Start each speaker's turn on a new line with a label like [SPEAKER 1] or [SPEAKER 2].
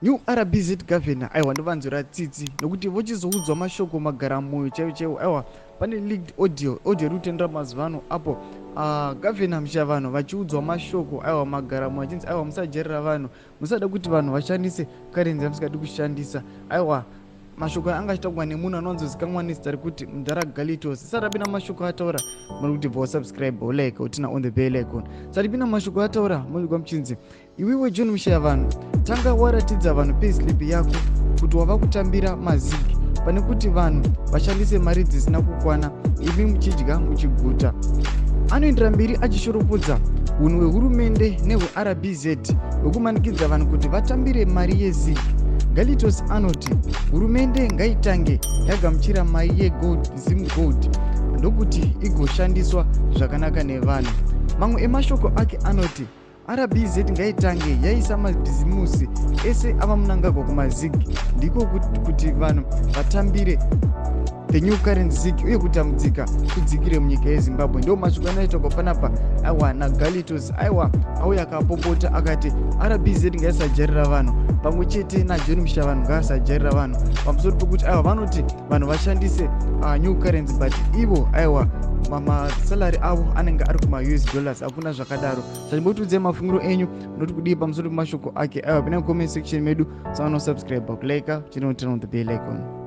[SPEAKER 1] New RBZ governor aiwa ndovanzura tsitsi nokuti vochizoudzwa mashoko magara moyo chaiwo chaiwo. Aiwa pane leaked audio rutendera mazuva ano apo governor Mushayavanhu vachiudzwa mashoko aiwa magara moyo achinzi aiwa musajerera vanhu, musada kuti vanhu vashandise currency yamusingadi kushandisa. Aiwa mashoko anga achitaurwa nemunhu anonzozikanwa nezita rekuti Mudhara Galitos. Sari apina mashoko ataura muri kuti bvo subscribe like utina on the bell icon. Sari pina mashoko ataura muri kwa mchinzi iwiwe John Mushayavanhu, tanga waratidza vanhu payslip yako kuti wava kutambira mazigi pane kuti vanhu vashandise mari dzisina kukwana imi muchidya muchiguta. Anoendera mberi achishoropodza unhu hwehurumende nehweRBZ hwekumanikidza vanhu kuti vatambire mari yezigi. Galitos anoti hurumende ngaitange yagamuchira mari yegold zim gold ndokuti igoshandiswa zvakanaka nevanhu. Mamwe emashoko ake anoti RBZ ngaitange yaisa mabhizimusi ese ava munangagwa kumazigi ndiko kuti vanhu vatambire the new currency zigi uye kutambudzika kudzikire munyika yeZimbabwe. Ndo mashoko anoitwa panapa aiwa naGalitos. Aiwa auya akapopota akati RBZ ngaisajarira vanhu pamwe chete naJohn Mushayavanhu ngaasajarira vanhu pamusoro pekuti aiwa vanoti vanhu vashandise new currency but ivo aiwa masalari avo anenge ari kuma-US dollars. Hakuna zvakadaro. Zvachimbotiudzai mafungiro enyu noti kudii pamusoro pemashoko ake aiwa. Pina comment section medu, subscribe, like, chinotina on the bell icon.